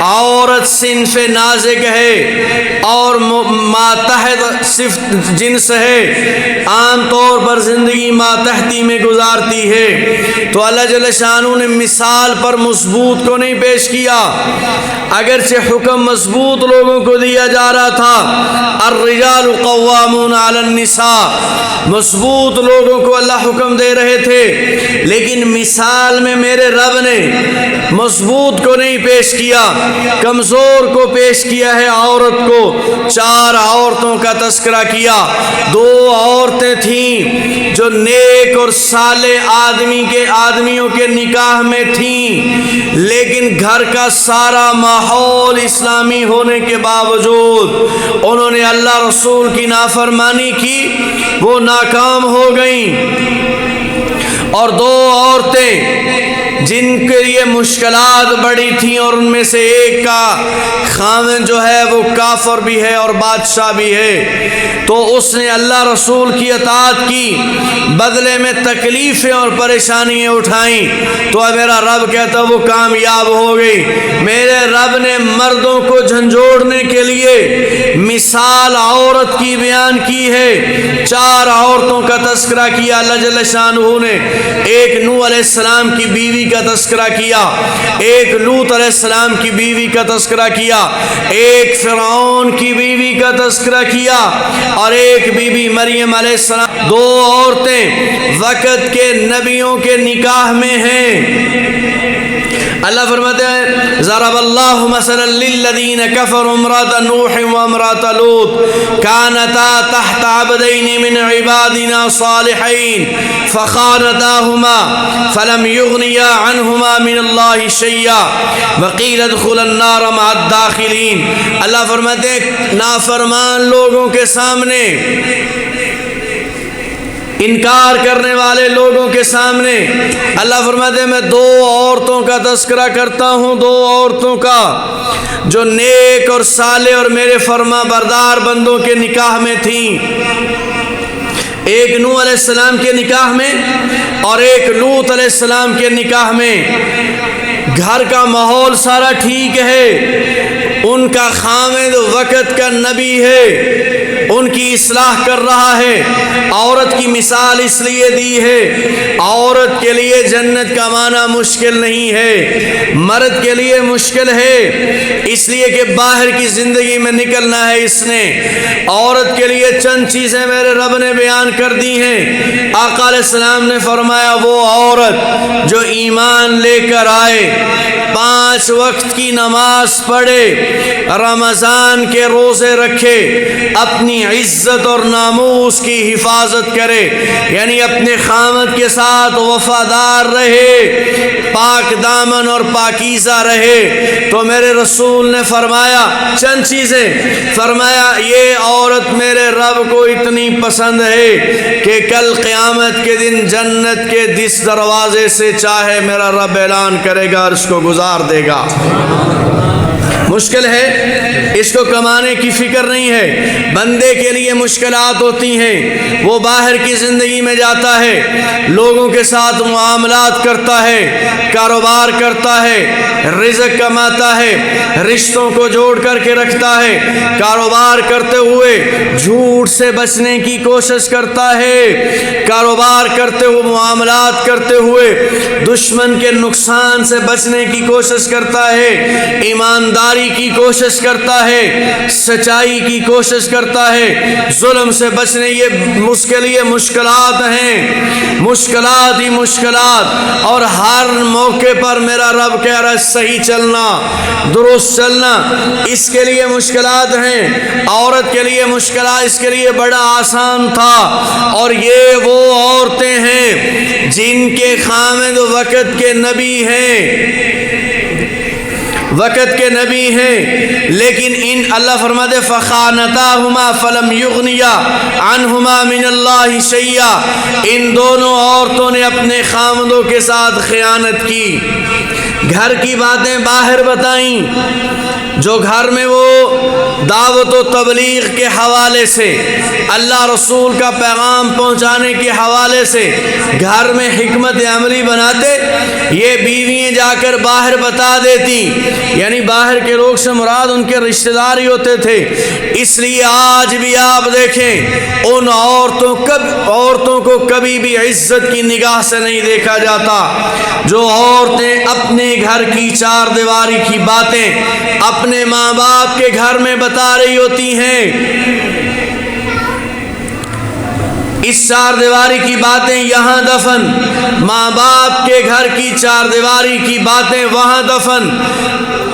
عورت صنف نازک ہے اور ماتحت صفت جنس ہے، عام طور پر زندگی ماتحتی میں گزارتی ہے، تو اللہ جل شانہ نے مثال پر مضبوط کو نہیں پیش کیا۔ اگرچہ حکم مضبوط لوگوں کو دیا جا رہا تھا، الرجال قوامون علی النساء، مضبوط لوگوں کو اللہ حکم دے رہے تھے، لیکن مثال میں میرے رب نے مضبوط کو نہیں پیش کیا، کمزور کو پیش کیا ہے، عورت کو۔ چار عورتوں کا تذکرہ کیا، دو عورتیں تھیں جو نیک اور صالح آدمیوں کے نکاح میں تھیں، لیکن گھر کا سارا ماحول اسلامی ہونے کے باوجود انہوں نے اللہ رسول کی نافرمانی کی، وہ ناکام ہو گئیں۔ اور دو عورتیں جن کے لیے مشکلات بڑی تھیں، اور ان میں سے ایک کا خاوند جو ہے وہ کافر بھی ہے اور بادشاہ بھی ہے، تو اس نے اللہ رسول کی اطاعت کی، بدلے میں تکلیفیں اور پریشانیاں اٹھائیں، تو میرا رب کہتا وہ کامیاب ہو گئی۔ میرے رب نے مردوں کو جھنجھوڑنے کے لیے مثال عورت کی بیان کی ہے، چار عورتوں کا تذکرہ کیا اللہ جل شانہ نے۔ ایک نوح علیہ السلام کی بیوی کا تذکرہ کیا، ایک لوط علیہ السلام کی بیوی کا تذکرہ کیا، ایک فرعون کی بیوی کا تذکرہ کیا، اور ایک بی بی مریم علیہ السلام۔ دو عورتیں وقت کے نبیوں کے نکاح میں ہیں۔ اللہ فرماتے ہیں ضرب اللہ مثلا للذین کفروا امرأة نوح وامرأة لوط كانتا تحت عبدین من عبادنا صالحین فخانتاهما فلم یغنیا عنہما من اللہ شیئا وقیل ادخلا النار مع الداخلین۔ اللہ فرماتے ہیں نافرمان لوگوں کے سامنے، انکار کرنے والے لوگوں کے سامنے اللہ فرماتے ہیں میں دو عورتوں کا تذکرہ کرتا ہوں، دو عورتوں کا جو نیک اور صالح اور میرے فرما بردار بندوں کے نکاح میں تھیں، ایک نوح علیہ السلام کے نکاح میں اور ایک لوط علیہ السلام کے نکاح میں۔ گھر کا ماحول سارا ٹھیک ہے، ان کا خاوند وقت کا نبی ہے، ان کی اصلاح کر رہا ہے۔ عورت کی مثال اس لیے دی ہے، عورت کے لیے جنت کا معنی مشکل نہیں ہے، مرد کے لیے مشکل ہے، اس لیے کہ باہر کی زندگی میں نکلنا ہے اس نے۔ عورت کے لیے چند چیزیں میرے رب نے بیان کر دی ہیں۔ آقا علیہ السلام نے فرمایا وہ عورت جو ایمان لے کر آئے، 5 وقت کی نماز پڑھے، رمضان کے روزے رکھے، اپنی عزت اور ناموس کی حفاظت کرے، یعنی اپنے خاوند کے ساتھ وفادار رہے، پاک دامن اور پاکیزہ رہے، تو میرے رسول نے فرمایا چند چیزیں، فرمایا یہ عورت میرے رب کو اتنی پسند ہے کہ کل قیامت کے دن جنت کے جس دروازے سے چاہے میرا رب اعلان کرے گا اور اس کو گزار دے گا۔ مشکل ہے، اس کو کمانے کی فکر نہیں ہے، بندے کے لیے مشکلات ہوتی ہیں، وہ باہر کی زندگی میں جاتا ہے، لوگوں کے ساتھ معاملات کرتا ہے، کاروبار کرتا ہے، رزق کماتا ہے، رشتوں کو جوڑ کر کے رکھتا ہے، کاروبار کرتے ہوئے جھوٹ سے بچنے کی کوشش کرتا ہے، کاروبار کرتے ہوئے معاملات کرتے ہوئے دشمن کے نقصان سے بچنے کی کوشش کرتا ہے، ایمانداری کی کوشش کرتا ہے، سچائی کی کوشش کرتا ہے، ظلم سے بچنے یہ مشکلات ہیں، مشکلات ہی مشکلات، اور ہر موقع پر میرا رب کہہ رہا ہے صحیح چلنا، درست چلنا، اس کے لیے مشکلات ہیں۔ عورت کے لیے مشکلات اس کے لیے بڑا آسان تھا، اور یہ وہ عورتیں ہیں جن کے خاوند وقت کے نبی ہیں، وقت کے نبی ہیں، لیکن ان اللہ فرماتے فخانتاہما فلم یغنیا عنہما من اللہ شیئا، ان دونوں عورتوں نے اپنے خاوندوں کے ساتھ خیانت کی، گھر کی باتیں باہر بتائیں، جو گھر میں وہ دعوت و تبلیغ کے حوالے سے، اللہ رسول کا پیغام پہنچانے کے حوالے سے گھر میں حکمت عملی بناتے، یہ بیویاں جا کر باہر بتا دیتی، یعنی باہر کے لوگ سے مراد ان کے رشتہ دار ہی ہوتے تھے۔ اس لیے آج بھی آپ دیکھیں ان عورتوں کو کبھی بھی عزت کی نگاہ سے نہیں دیکھا جاتا۔ جو عورتیں اپنے گھر کی چار دیواری کی باتیں اپنے ماں باپ کے گھر میں بتا رہی ہوتی ہیں، اس چار دیواری کی باتیں یہاں دفن، ماں باپ کے گھر کی چار دیواری کی باتیں وہاں دفن،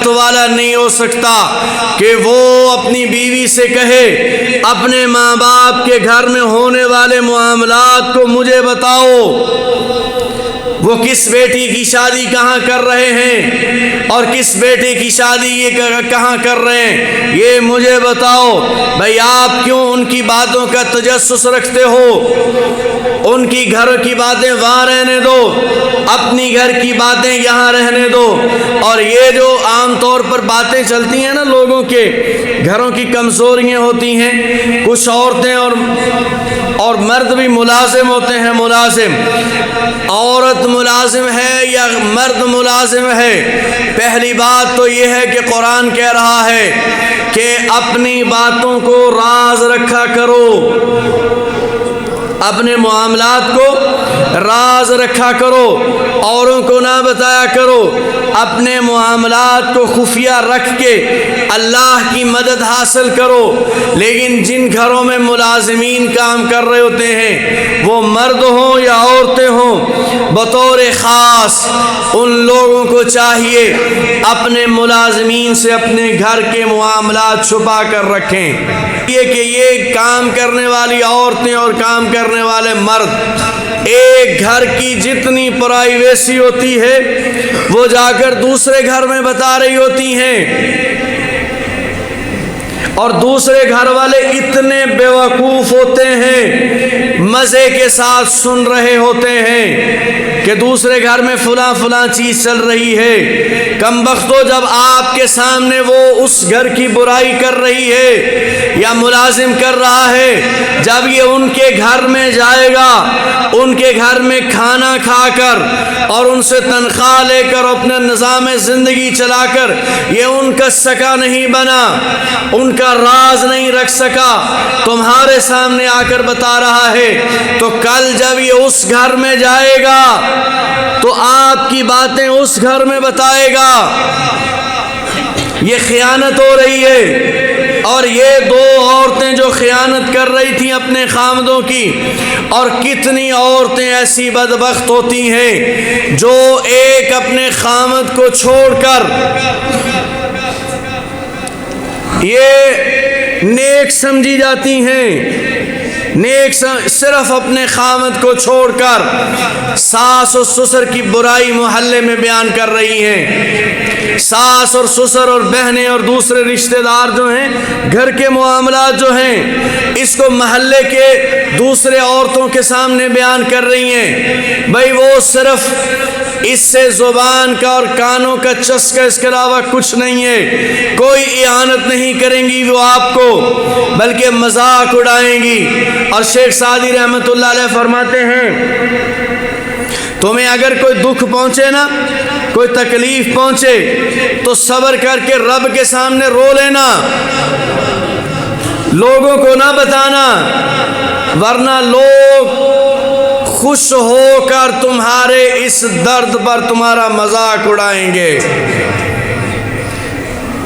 تو والا نہیں ہو سکتا کہ وہ اپنی بیوی سے کہے اپنے ماں باپ کے گھر میں ہونے والے معاملات کو مجھے بتاؤ، وہ کس بیٹی کی شادی کہاں کر رہے ہیں اور کس بیٹے کی شادی یہ کہاں کر رہے ہیں، یہ مجھے بتاؤ۔ بھئی آپ کیوں ان کی باتوں کا تجسس رکھتے ہو؟ ان کی گھر کی باتیں وہاں رہنے دو، اپنی گھر کی باتیں یہاں رہنے دو۔ اور یہ جو عام طور پر باتیں چلتی ہیں نا، لوگوں کے گھروں کی کمزوریاں ہوتی ہیں، کچھ عورتیں اور مرد بھی ملازم ہوتے ہیں، ملازم، عورت ملازم ہے یا مرد ملازم ہے، پہلی بات تو یہ ہے کہ قرآن کہہ رہا ہے کہ اپنی باتوں کو راز رکھا کرو، اپنے معاملات کو راز رکھا کرو، اوروں کو نہ بتایا کرو، اپنے معاملات کو خفیہ رکھ کے اللہ کی مدد حاصل کرو۔ لیکن جن گھروں میں ملازمین کام کر رہے ہوتے ہیں، وہ مرد ہوں یا عورتیں ہوں، بطور خاص ان لوگوں کو چاہیے اپنے ملازمین سے اپنے گھر کے معاملات چھپا کر رکھیں، یہ کہ یہ کام کرنے والی عورتیں اور کام کرنے والے مرد ایک گھر کی جتنی پرائیویسی ہوتی ہے وہ جا کر دوسرے گھر میں بتا رہی ہوتی ہیں، اور دوسرے گھر والے اتنے بیوقوف ہوتے ہیں، مزے کے ساتھ سن رہے ہوتے ہیں کہ دوسرے گھر میں فلاں چیز چل رہی ہے۔ کم بختو، جب آپ کے سامنے وہ اس گھر کی برائی کر رہی ہے یا ملازم کر رہا ہے، جب یہ ان کے گھر میں جائے گا، ان کے گھر میں کھانا کھا کر اور ان سے تنخواہ لے کر اپنا نظام زندگی چلا کر یہ ان کا سکا نہیں بنا، ان کا راز نہیں رکھ سکا، تمہارے سامنے آ کر بتا رہا ہے، تو کل جب یہ اس گھر میں جائے گا تو آپ کی باتیں اس گھر میں بتائے گا۔ یہ خیانت ہو رہی ہے، اور یہ دو عورتیں جو خیانت کر رہی تھیں اپنے خامدوں کی، اور کتنی عورتیں ایسی بدبخت ہوتی ہیں جو ایک اپنے خامد کو چھوڑ کر یہ نیک سمجھی جاتی ہیں، نیک صرف اپنے خامد کو چھوڑ کر ساس اور سسر کی برائی محلے میں بیان کر رہی ہیں۔ ساس اور سسر اور بہنیں اور دوسرے رشتہ دار جو ہیں، گھر کے معاملات جو ہیں، اس کو محلے کے دوسرے عورتوں کے سامنے بیان کر رہی ہیں۔ بھئی وہ صرف اس سے زبان کا اور کانوں کا چسکا، اس کے علاوہ کچھ نہیں ہے، کوئی اعانت نہیں کریں گی وہ آپ کو، بلکہ مذاق اڑائیں گی۔ اور شیخ سعدی رحمت اللہ علیہ فرماتے ہیں، تمہیں اگر کوئی دکھ پہنچے نا، کوئی تکلیف پہنچے، تو صبر کر کے رب کے سامنے رو لینا، لوگوں کو نہ بتانا، ورنہ لوگ خوش ہو کر تمہارے اس درد پر تمہارا مذاق اڑائیں گے۔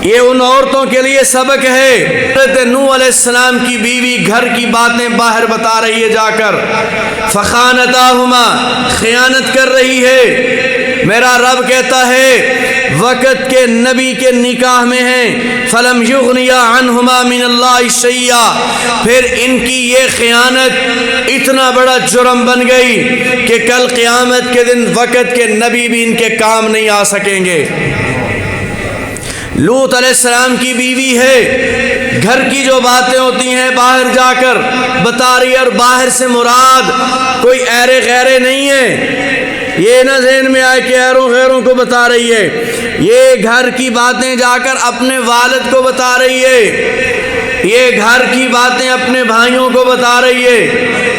یہ ان عورتوں کے لیے سبق ہے۔ حضرت نوح علیہ السلام کی بیوی گھر کی باتیں باہر بتا رہی ہے جا کر، فخانتاہما، خیانت کر رہی ہے۔ میرا رب کہتا ہے وقت کے نبی کے نکاح میں ہیں، فلم یغنیا عنہما من اللہ شیئا، پھر ان کی یہ خیانت اتنا بڑا جرم بن گئی کہ کل قیامت کے دن وقت کے نبی بھی ان کے کام نہیں آ سکیں گے۔ لوط علیہ السلام کی بیوی ہے، گھر کی جو باتیں ہوتی ہیں باہر جا کر بتا رہی ہے، اور باہر سے مراد کوئی ایرے غیرے نہیں ہے، یہ نہ ذہن میں آئے کہ غیروں کو بتا رہی ہے، یہ گھر کی باتیں جا کر اپنے والد کو بتا رہی ہے، یہ گھر کی باتیں اپنے بھائیوں کو بتا رہی ہے،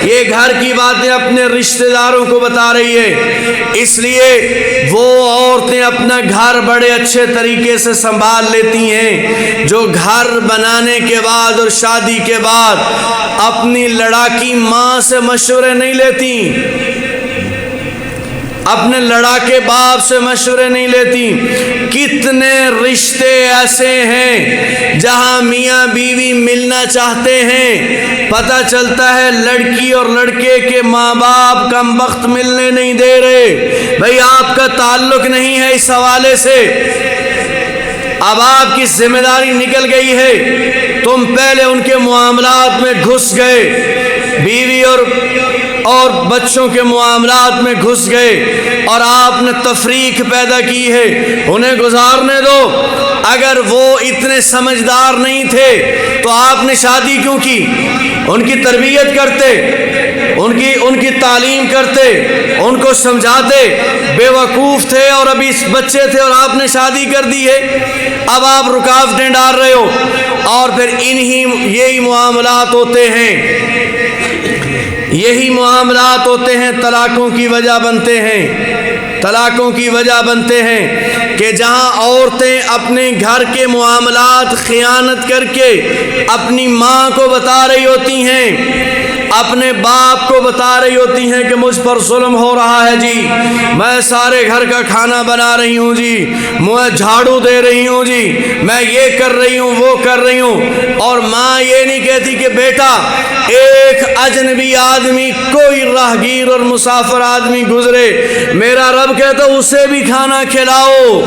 یہ گھر کی باتیں اپنے رشتہ داروں کو بتا رہی ہے۔ اس لیے وہ عورتیں اپنا گھر بڑے اچھے طریقے سے سنبھال لیتی ہیں جو گھر بنانے کے بعد اور شادی کے بعد اپنی لڑاکی ماں سے مشورے نہیں لیتی، اپنے لڑاکے باپ سے مشورے نہیں لیتی۔ کتنے رشتے ایسے ہیں جہاں میاں بیوی ملنا چاہتے ہیں، پتہ چلتا ہے لڑکی اور لڑکے کے ماں باپ کم بخت ملنے نہیں دے رہے۔ بھئی آپ کا تعلق نہیں ہے اس حوالے سے، اب آپ کی ذمہ داری نکل گئی ہے، تم پہلے ان کے معاملات میں گھس گئے، بیوی اور بچوں کے معاملات میں گھس گئے اور آپ نے تفریق پیدا کی ہے۔ انہیں گزارنے دو، اگر وہ اتنے سمجھدار نہیں تھے تو آپ نے شادی کیوں کی؟ ان کی تربیت کرتے، ان کی تعلیم کرتے، ان کو سمجھاتے۔ بے وقوف تھے اور ابھی بچے تھے اور آپ نے شادی کر دی ہے، اب آپ رکاوٹیں ڈال رہے ہو، اور پھر یہی معاملات ہوتے ہیں، یہی معاملات ہوتے ہیں طلاقوں کی وجہ بنتے ہیں، طلاقوں کی وجہ بنتے ہیں کہ جہاں عورتیں اپنے گھر کے معاملات خیانت کر کے اپنی ماں کو بتا رہی ہوتی ہیں، اپنے باپ کو بتا رہی ہوتی ہیں کہ مجھ پر ظلم ہو رہا ہے جی، میں سارے گھر کا کھانا بنا رہی ہوں جی، میں جھاڑو دے رہی ہوں جی، میں یہ کر رہی ہوں وہ کر رہی ہوں، اور ماں یہ نہیں کہتی کہ بیٹا ایک اجنبی آدمی، کوئی راہگیر اور مسافر آدمی گزرے، میرا رب کہتا اسے بھی کھانا کھلاؤ،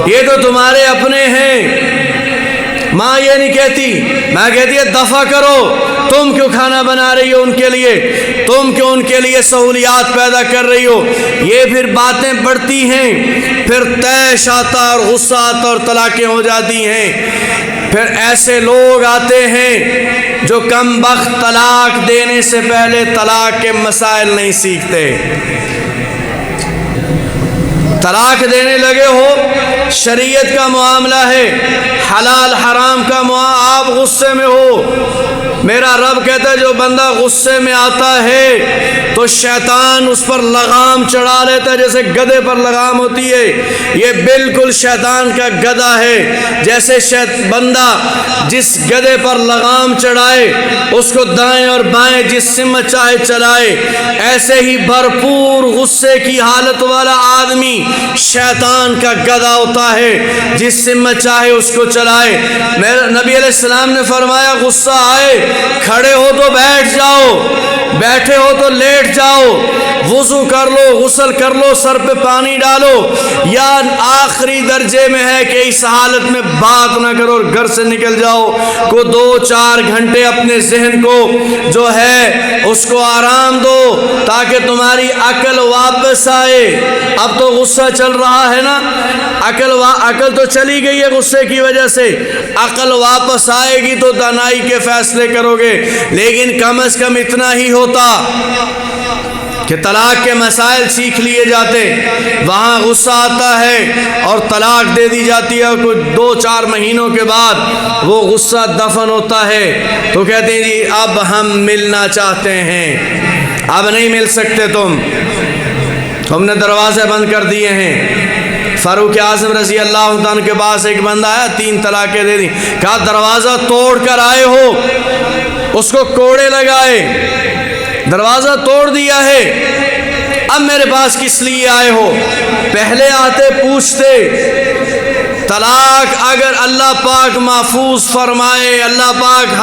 یہ تو تمہارے اپنے ہیں۔ ماں یہ نہیں کہتی، ماں کہتی ہے دفع کرو، تم کیوں کھانا بنا رہی ہو ان کے لیے، تم کیوں ان کے لیے سہولیات پیدا کر رہی ہو۔ یہ پھر باتیں بڑھتی ہیں، پھر طیش آتا اور غصہ آتا اور طلاقیں ہو جاتی ہیں۔ پھر ایسے لوگ آتے ہیں جو کم بخت طلاق دینے سے پہلے طلاق کے مسائل نہیں سیکھتے، طلاق دینے لگے ہو، شریعت کا معاملہ ہے، حلال حرام کا معاملہ، آپ غصے میں ہو، میرا رب کہتا ہے جو بندہ غصے میں آتا ہے تو شیطان اس پر لگام چڑھا لیتا ہے، جیسے گدھے پر لگام ہوتی ہے، یہ بالکل شیطان کا گدھا ہے۔ جیسے بندہ جس گدھے پر لگام چڑھائے اس کو دائیں اور بائیں جس سمت چاہے چلائے، ایسے ہی بھرپور غصے کی حالت والا آدمی شیطان کا گدھا ہوتا ہے، جس سمت چاہے اس کو چلائے۔ نبی علیہ السلام نے فرمایا غصہ آئے کھڑے ہو تو بیٹھ جاؤ، بیٹھے ہو تو لیٹ جاؤ، وضو کر لو، غسل کر لو، سر پہ پانی ڈالو، یا آخری درجے میں ہے کہ اس حالت میں بات نہ کرو اور گھر سے نکل جاؤ، کو 2-4 گھنٹے اپنے ذہن کو جو ہے اس کو آرام دو تاکہ تمہاری عقل واپس آئے۔ اب تو غصہ چل رہا ہے نا، عقل تو چلی گئی ہے غصے کی وجہ سے، عقل واپس آئے گی تو دانائی کے فیصلے کرو گے، لیکن کم از کم اتنا ہی ہوتا کہ طلاق کے مسائل سیکھ لیے جاتے۔ وہاں غصہ آتا ہے اور طلاق دے دی جاتی ہے، کچھ 2-4 مہینوں کے بعد وہ غصہ دفن ہوتا ہے تو کہتے ہیں جی اب ہم ملنا چاہتے ہیں، اب نہیں مل سکتے، تم نے دروازے بند کر دیے ہیں۔ فاروق اعظم رضی اللہ عنہ کے پاس ایک بندہ آیا، 3 طلاقیں دے دی، کہا دروازہ توڑ کر آئے ہو، اس کو کوڑے لگائے، دروازہ توڑ دیا ہے، اب میرے پاس کس لیے آئے ہو؟ پہلے آتے پوچھتے۔ طلاق اگر اللہ پاک محفوظ فرمائے، اللہ پاک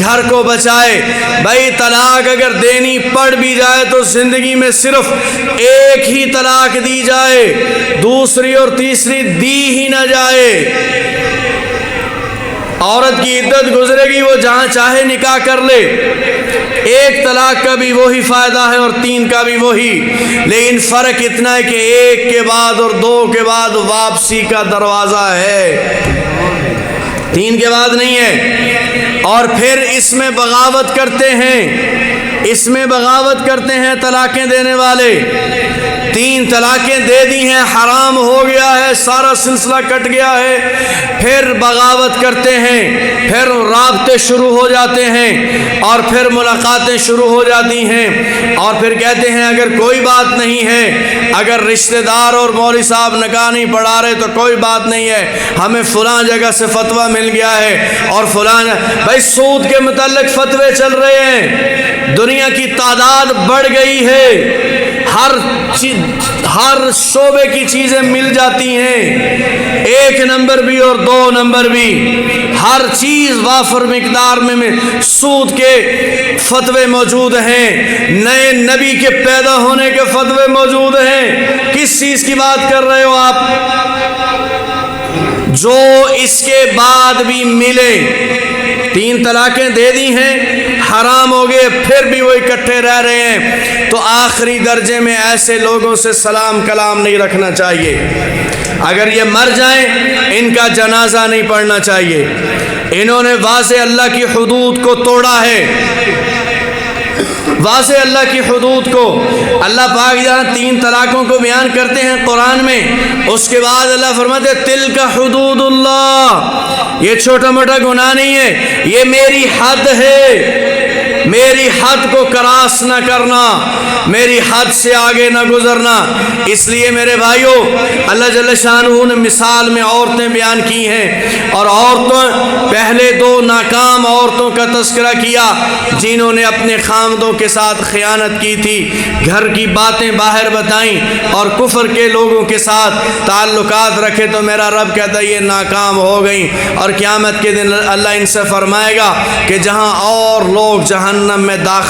گھر کو بچائے، بھائی طلاق اگر دینی پڑ بھی جائے تو زندگی میں صرف ایک ہی طلاق دی جائے، دوسری اور تیسری دی ہی نہ جائے۔ عورت کی عدت گزرے گی، وہ جہاں چاہے نکاح کر لے، ایک طلاق کا بھی وہی فائدہ ہے اور 3 کا بھی وہی، لیکن فرق اتنا ہے کہ 1 کے بعد اور 2 کے بعد واپسی کا دروازہ ہے، 3 کے بعد نہیں ہے۔ اور پھر اس میں بغاوت کرتے ہیں، اس میں بغاوت کرتے ہیں طلاقیں دینے والے، 3 طلاقیں دے دی ہیں، حرام ہو گیا ہے، سارا سلسلہ کٹ گیا ہے، پھر بغاوت کرتے ہیں، پھر رابطے شروع ہو جاتے ہیں اور پھر ملاقاتیں شروع ہو جاتی ہیں، اور پھر کہتے ہیں اگر کوئی بات نہیں ہے، اگر رشتہ دار اور مولوی صاحب نکاح نہیں پڑھا رہے تو کوئی بات نہیں ہے، ہمیں فلاں جگہ سے فتویٰ مل گیا ہے اور فلاں بھائی سود کے متعلق فتوے چل رہے ہیں، دنیا کی تعداد بڑھ گئی ہے، ہر شعبے کی چیزیں مل جاتی ہیں، 1 نمبر بھی اور 2 نمبر بھی، ہر چیز وافر مقدار میں سود کے فتوے موجود ہیں، نئے نبی کے پیدا ہونے کے فتوے موجود ہیں۔ کس چیز کی بات کر رہے ہو آپ؟ جو اس کے بعد بھی ملے، 3 طلاقیں دے دی ہیں، حرام ہو گئے، پھر بھی وہ اکٹھے رہ رہے ہیں، تو آخری درجے میں ایسے لوگوں سے سلام کلام نہیں رکھنا چاہیے۔ اگر یہ مر جائیں ان کا جنازہ نہیں پڑھنا چاہیے، انہوں نے واضح اللہ کی حدود کو توڑا ہے، واضح اللہ کی حدود کو۔ اللہ پاک جہاں 3 طلاقوں کو بیان کرتے ہیں قرآن میں، اس کے بعد اللہ فرماتے ہیں تلک حدود اللہ، یہ چھوٹا موٹا گناہ نہیں ہے، یہ میری حد ہے، میری حد کو کراس نہ کرنا، میری حد سے آگے نہ گزرنا۔ اس لیے میرے بھائیوں، اللہ جل شانہ نے مثال میں عورتیں بیان کی ہیں، اور عورتوں پہلے 2 ناکام عورتوں کا تذکرہ کیا جنہوں نے اپنے خامدوں کے ساتھ خیانت کی تھی، گھر کی باتیں باہر بتائیں اور کفر کے لوگوں کے ساتھ تعلقات رکھے، تو میرا رب کہتا ہے یہ ناکام ہو گئیں، اور قیامت کے دن اللہ ان سے فرمائے گا کہ جہاں اور لوگ جہنم میں داخل